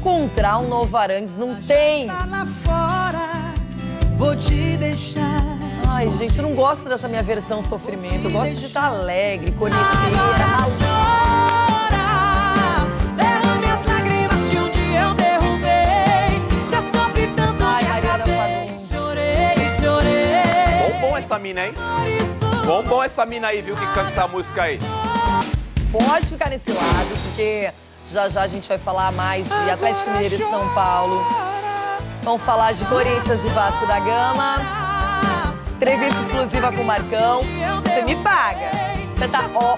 encontrar um novo Arangues, não tem. Vou te deixar. Ai, gente, eu não gosto dessa minha versão sofrimento. Eu gosto de estar alegre, conhecer. Derrame as lágrimas que um dia eu derrubei. Já sofri tanto. Ai, Mariana Fagundes. Chorei. Bom essa mina aí. Bom essa mina aí, viu, que canta essa música aí. Pode ficar nesse lado, porque já já a gente vai falar mais de Atlético Mineiro e São Paulo. Vamos falar de Corinthians e Vasco da Gama. Entrevista exclusiva com o Marcão. Você me paga. Você tá ó.